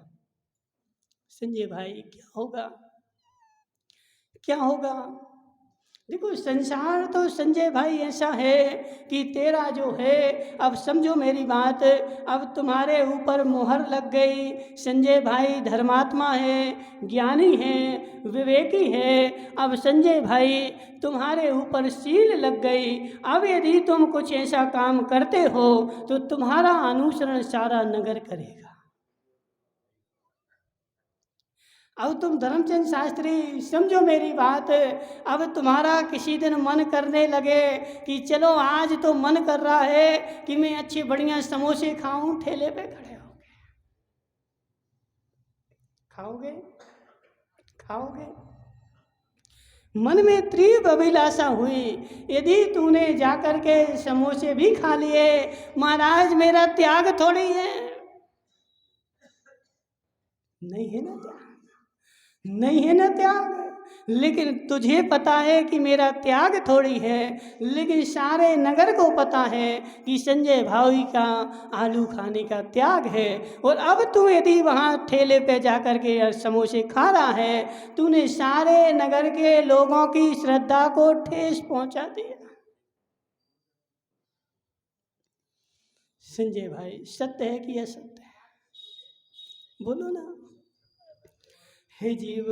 संजय भाई? क्या होगा? क्या होगा? देखो, संसार तो संजय भाई ऐसा है कि तेरा जो है, अब समझो मेरी बात, अब तुम्हारे ऊपर मोहर लग गई। संजय भाई धर्मात्मा है, ज्ञानी है, विवेकी है। अब संजय भाई तुम्हारे ऊपर सील लग गई। अब यदि तुम कुछ ऐसा काम करते हो तो तुम्हारा अनुसरण सारा नगर करेगा। अब तुम धर्मचंद शास्त्री समझो मेरी बात। अब तुम्हारा किसी दिन मन करने लगे कि चलो आज तो मन कर रहा है कि मैं अच्छे बढ़िया समोसे खाऊं, ठेले पे खड़े हो गए। खाओगे? खाओगे। मन में तीव्र अभिलाषा हुई, यदि तूने जाकर के समोसे भी खा लिए, महाराज मेरा त्याग थोड़ी है। नहीं है ना त्याग, नहीं है ना त्याग। लेकिन तुझे पता है कि मेरा त्याग थोड़ी है, लेकिन सारे नगर को पता है कि संजय भाई का आलू खाने का त्याग है। और अब तू यदि वहाँ ठेले पे जाकर के समोसे खा रहा है, तूने सारे नगर के लोगों की श्रद्धा को ठेस पहुंचा दिया। संजय भाई, सत्य है कि असत्य है? बोलो ना। हे जीव,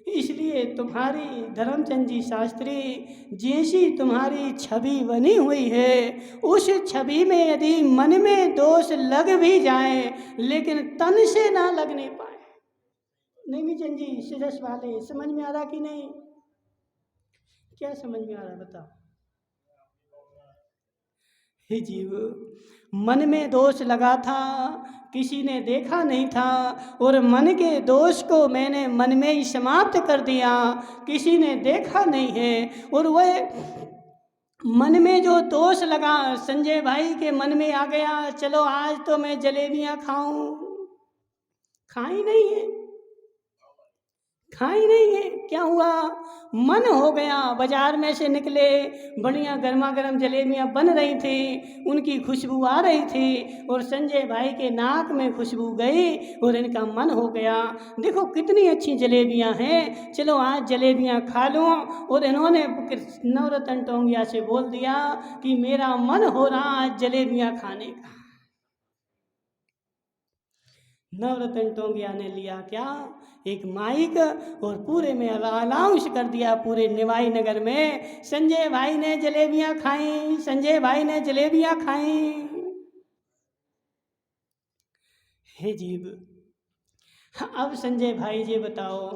इसलिए तुम्हारी धर्मचंद जी शास्त्री जैसी तुम्हारी छवि बनी हुई है, उस छवि में यदि मन में दोष लग भी जाए, लेकिन तन से ना लगने पाए। नहीं चंद जी, सिरस वाले, समझ में आ रहा कि नहीं? क्या समझ में आ रहा बताओ। हे जीव, मन में दोष लगा था, किसी ने देखा नहीं था, और मन के दोष को मैंने मन में ही समाप्त कर दिया, किसी ने देखा नहीं है। और वह मन में जो दोष लगा, संजय भाई के मन में आ गया, चलो आज तो मैं जलेबियां खाऊं, खाई नहीं है, खाई नहीं है। क्या हुआ? मन हो गया। बाजार में से निकले, बढ़िया गर्मा गर्म जलेबियां बन रही थी, उनकी खुशबू आ रही थी, और संजय भाई के नाक में खुशबू गई और इनका मन हो गया, देखो कितनी अच्छी जलेबियां हैं, चलो आज जलेबियां खा लूं। और इन्होंने नवरत्न टोंगिया से बोल दिया कि मेरा मन हो रहा आज जलेबियां खाने का। नवरत्न टोंगिया ने लिया क्या, एक माइक, और पूरे में अनाउंस कर दिया पूरे निवाई नगर में, संजय भाई ने जलेबियां खाई, संजय भाई ने जलेबियां खाई। हे जीव, अब संजय भाई जी बताओ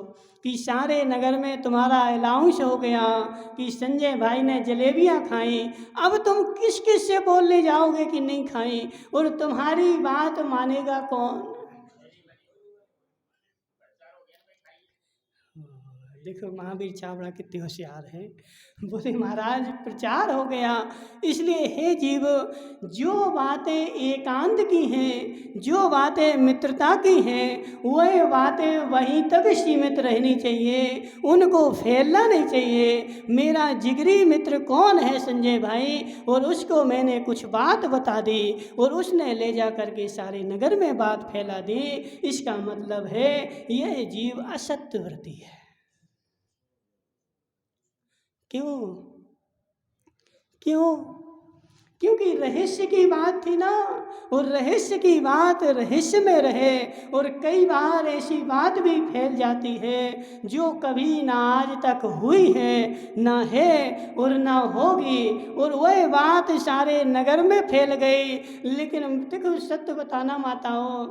कि सारे नगर में तुम्हारा अनाउंस हो गया कि संजय भाई ने जलेबियां खाई, अब तुम किस किस से बोलने जाओगे कि नहीं खाई, और तुम्हारी बात मानेगा कौन? देखो महावीर चावड़ा कितने होशियार हैं, बोले महाराज प्रचार हो गया, इसलिए हे जीव, जो बातें एकांत की हैं, जो बातें मित्रता की हैं, वह बातें वहीं तक सीमित रहनी चाहिए, उनको फैलना नहीं चाहिए। मेरा जिगरी मित्र कौन है संजय भाई, और उसको मैंने कुछ बात बता दी और उसने ले जा करके सारे नगर में बात फैला दी, इसका मतलब है यह जीव असत्यव्रती है। क्यों? क्यों? क्योंकि रहस्य की बात थी ना, और रहस्य की बात रहस्य में रहे। और कई बार ऐसी बात भी फैल जाती है जो कभी ना आज तक हुई है, ना है और ना होगी, और वह बात सारे नगर में फैल गई। लेकिन देखो सत्य बताना माताओं,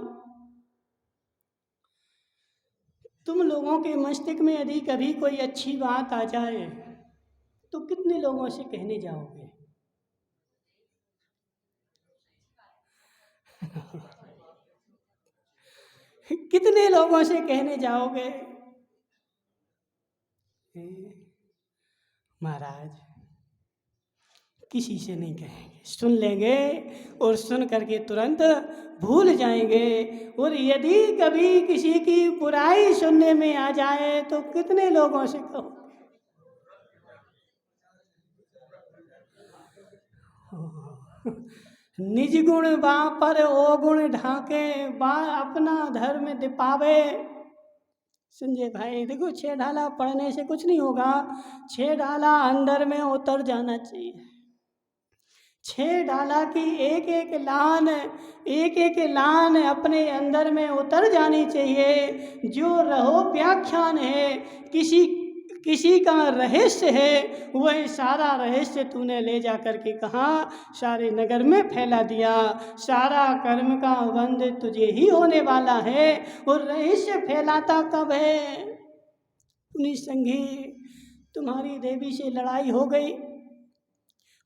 तुम लोगों के मस्तिष्क में यदि कभी कोई अच्छी बात आ जाए तो कितने लोगों से कहने जाओगे? कितने लोगों से कहने जाओगे? महाराज किसी से नहीं कहेंगे, सुन लेंगे और सुन करके तुरंत भूल जाएंगे। और यदि कभी किसी की बुराई सुनने में आ जाए तो कितने लोगों से कहो? निज गुण बा पर ओ गुण ढाके, बा अपना धर्म दिपावे। संजय भाई देखो, 6 ढाला पढ़ने से कुछ नहीं होगा, 6 ढाला अंदर में उतर जाना चाहिए। 6 डाला की एक एक लान अपने अंदर में उतर जानी चाहिए। जो रहो व्याख्यान है, किसी का रहस्य है, वह सारा रहस्य तूने ले जा कर के कहा सारे नगर में फैला दिया। सारा कर्म का बंध तुझे ही होने वाला है। और रहस्य फैलाता कब है? निसंगी तुम्हारी देवी से लड़ाई हो गई,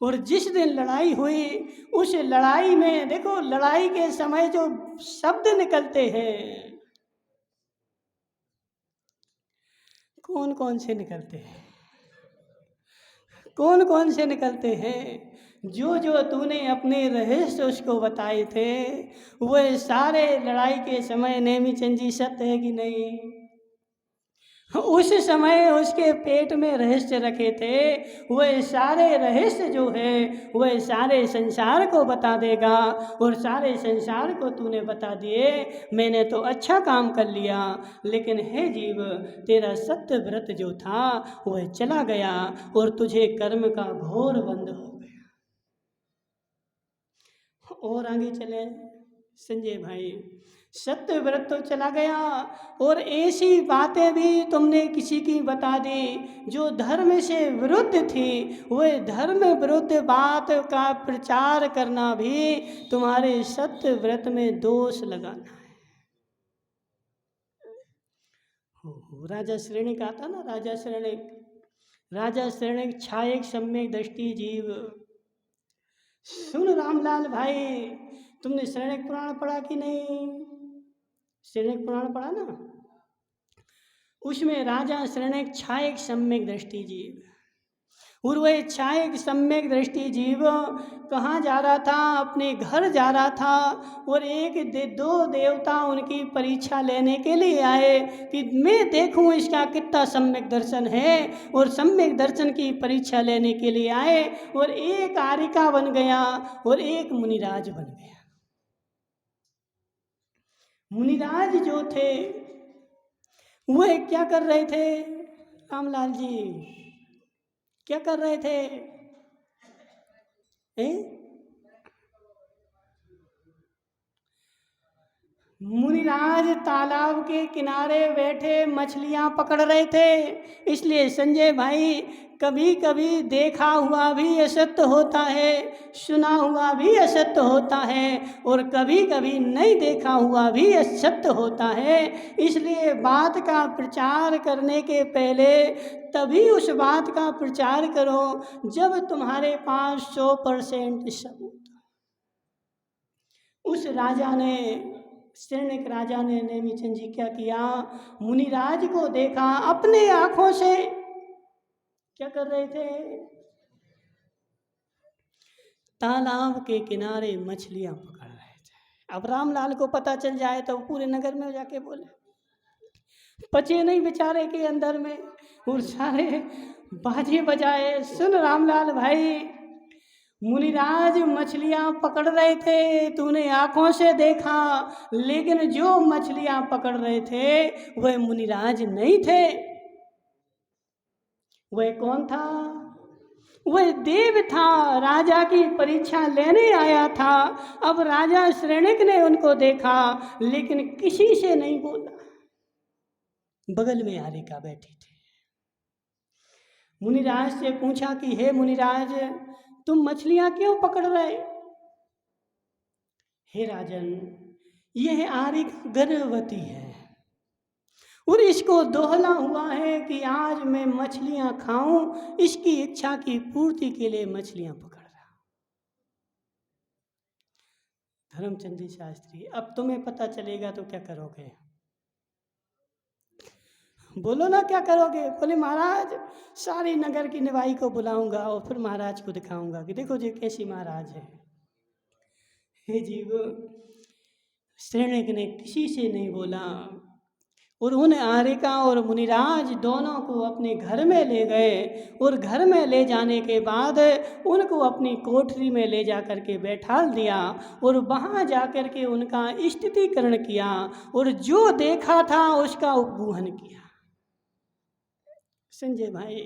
और जिस दिन लड़ाई हुई उस लड़ाई में देखो, लड़ाई के समय जो शब्द निकलते हैं, कौन कौन से निकलते हैं, कौन कौन से निकलते हैं? जो जो तूने अपने रहस्य उसको बताए थे, वह सारे लड़ाई के समय नेमीचंद जी सत्य है कि नहीं? उस समय उसके पेट में रहस्य रखे थे, वह सारे रहस्य जो है वह सारे संसार को बता देगा, और सारे संसार को तूने बता दिए। मैंने तो अच्छा काम कर लिया, लेकिन हे जीव, तेरा सत्य व्रत जो था वह चला गया और तुझे कर्म का घोर बंध हो गया। और आगे चले संजय भाई, सत्य व्रत तो चला गया, और ऐसी बातें भी तुमने किसी की बता दी जो धर्म से विरुद्ध थी। वह धर्म विरुद्ध बात का प्रचार करना भी तुम्हारे सत्य व्रत में दोष लगाना है। राजा श्रेणिक आता ना, राजा श्रेणिक छायक सम्यक दृष्टि जीव। सुन रामलाल भाई, तुमने श्रेणिक पुराण पढ़ा कि नहीं? श्रेणिक पुराण पढ़ा ना, उसमें राजा श्रेणिक छायक सम्यक दृष्टि जीव, और वह छायक सम्यक दृष्टि जीव कहाँ जा रहा था? अपने घर जा रहा था, और दो देवता उनकी परीक्षा लेने के लिए आए कि मैं देखूं इसका कितना सम्यक दर्शन है, और सम्यक दर्शन की परीक्षा लेने के लिए आए, और एक आरिका बन गया और एक मुनिराज बन गया। मुनिराज जो थे वह क्या कर रहे थे? रामलाल जी क्या कर रहे थे? मुनिराज तालाब के किनारे बैठे मछलियां पकड़ रहे थे। इसलिए संजय भाई, कभी कभी देखा हुआ भी असत्य होता है, सुना हुआ भी असत्य होता है, और कभी कभी नहीं देखा हुआ भी असत्य होता है। इसलिए बात का प्रचार करने के पहले तभी उस बात का प्रचार करो जब तुम्हारे पास 100% सबूत। उस राजा ने, श्रेणिक राजा ने, नेमीचंद जी क्या किया? मुनिराज को देखा अपने आंखों से। क्या कर रहे थे? तालाब के किनारे मछलियां पकड़ रहे थे। अब रामलाल को पता चल जाए तो पूरे नगर में जाके बोले, पचे नहीं बेचारे के अंदर में, और सारे बाजे बजाए। सुन रामलाल भाई, मुनिराज मछलियां पकड़ रहे थे, तूने आंखों से देखा, लेकिन जो मछलियां पकड़ रहे थे वह मुनिराज नहीं थे। वह कौन था? वह देव था, राजा की परीक्षा लेने आया था। अब राजा श्रेणिक ने उनको देखा, लेकिन किसी से नहीं बोला। बगल में आरिका बैठी थी। मुनिराज से पूछा कि हे मुनिराज, तुम मछलियां क्यों पकड़ रहे? हे राजन, यह आरिका गर्भवती है, और इसको दोहला हुआ है कि आज मैं मछलियां खाऊं। इसकी इच्छा की पूर्ति के लिए मछलियां पकड़ रहा। धर्मचंद शास्त्री, अब तुम्हें पता चलेगा तो क्या करोगे? बोलो ना, क्या करोगे? बोले महाराज, सारी नगर की निवाई को बुलाऊंगा और फिर महाराज को दिखाऊंगा कि देखो जी कैसी महाराज है। हे जीव, श्रेणिक ने किसी से नहीं बोला, और उन आरिका और मुनिराज दोनों को अपने घर में ले गए, और घर में ले जाने के बाद उनको अपनी कोठरी में ले जा कर के बैठाल दिया, और वहाँ जा कर के उनका स्थितिकरण किया, और जो देखा था उसका उपगूहन किया। संजय भाई,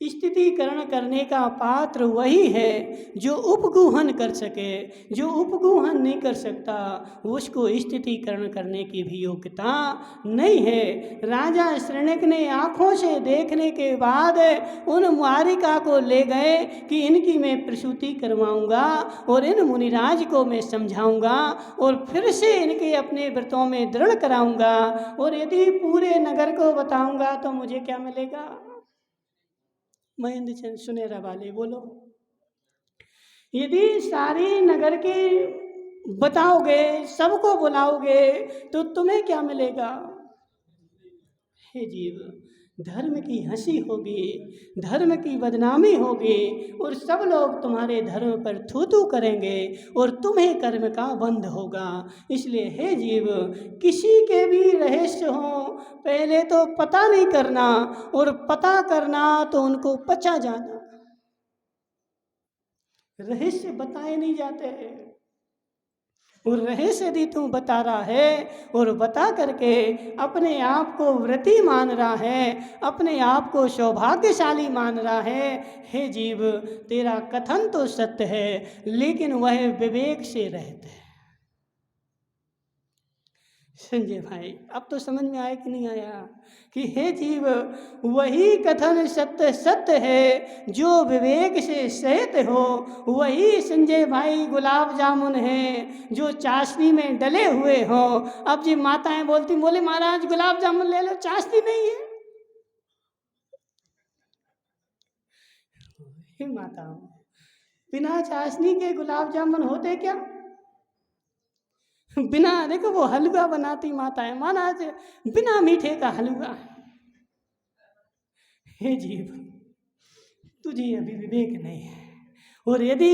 स्थितिकरण करने का पात्र वही है जो उपगूहन कर सके। जो उपगूहन नहीं कर सकता उसको स्थितिकरण करने की भी योग्यता नहीं है। राजा श्रेणिक ने आंखों से देखने के बाद उन मारिका को ले गए कि इनकी मैं प्रसूति करवाऊंगा, और इन मुनिराज को मैं समझाऊंगा, और फिर से इनके अपने व्रतों में दृढ़ कराऊंगा, और यदि पूरे नगर को बताऊंगा तो मुझे क्या मिलेगा? महेंद्र चंद सुनेरा वाले बोलो, यदि सारी नगर के बताओगे, सबको बुलाओगे, तो तुम्हें क्या मिलेगा? हे जीव, धर्म की हंसी होगी, धर्म की बदनामी होगी और सब लोग तुम्हारे धर्म पर थू थू करेंगे और तुम्हें कर्म का बंध होगा। इसलिए हे जीव, किसी के भी रहस्य हो पहले तो पता नहीं करना, और पता करना तो उनको पचा जाना। रहस्य बताए नहीं जाते हैं, और रहस्य यदि तू बता रहा है और बता करके अपने आप को व्रती मान रहा है, अपने आप को सौभाग्यशाली मान रहा है, हे जीव, तेरा कथन तो सत्य है लेकिन वह विवेक से रहित है। संजय भाई, अब तो समझ में आया कि नहीं आया कि हे जीव, वही कथन सत्य सत्य है जो विवेक से सहित हो। वही संजय भाई गुलाब जामुन है जो चाशनी में डले हुए हो। अब जी माताएं बोलती, बोले महाराज गुलाब जामुन ले लो, चाशनी नहीं है। हे माताओं, बिना चाशनी के गुलाब जामुन होते क्या? बिना, देखो वो हलवा बनाती माताएं, महाराज बिना मीठे का हलवा। हे जीव, तुझे अभी विवेक नहीं है। और यदि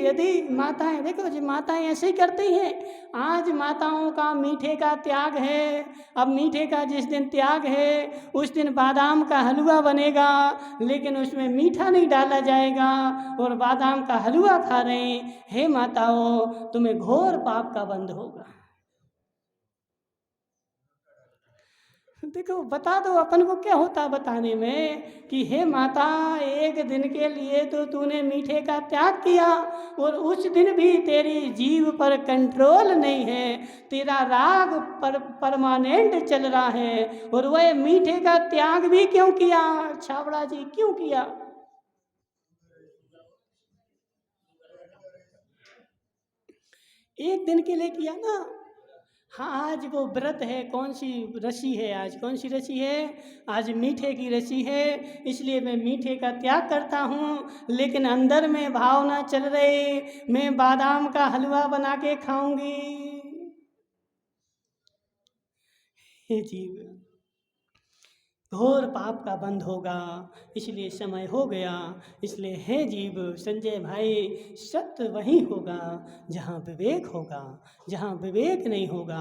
यदि माताएं, देखो जी माताएं ऐसे ही करती हैं। आज माताओं का मीठे का त्याग है। अब मीठे का जिस दिन त्याग है उस दिन बादाम का हलवा बनेगा, लेकिन उसमें मीठा नहीं डाला जाएगा और बादाम का हलवा खा रहे हैं। हे माताओं, तुम्हें घोर पाप का बंध होगा। देखो, बता दो अपन को, क्या होता बताने में कि हे माता, एक दिन के लिए तो तूने मीठे का त्याग किया और उस दिन भी तेरी जीभ पर कंट्रोल नहीं है, तेरा राग परमानेंट चल रहा है। और वह मीठे का त्याग भी क्यों किया छाबड़ा जी, क्यों किया? एक दिन के लिए किया ना। हाँ, आज वो व्रत है, कौन सी रसी है, आज कौन सी रसी है? आज मीठे की रसी है, इसलिए मैं मीठे का त्याग करता हूँ। लेकिन अंदर में भावना चल रही, मैं बादाम का हलवा बना के खाऊंगी। हे जीव, घोर पाप का बंध होगा, इसलिए समय हो गया। इसलिए हे जीव, संजय भाई, सत्य वही होगा जहाँ विवेक होगा। जहाँ विवेक नहीं होगा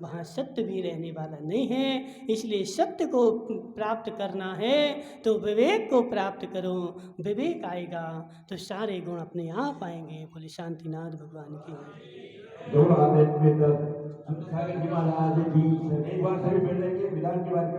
वहाँ सत्य भी रहने वाला नहीं है। इसलिए सत्य को प्राप्त करना है तो विवेक को प्राप्त करो। विवेक आएगा तो सारे गुण अपने आप आएंगे। बोले शांतिनाथ भगवान की।
दोनों हाथ में सत्य सागर जी महाराज की एक बार सभी मिल लेंगे विधान के बाद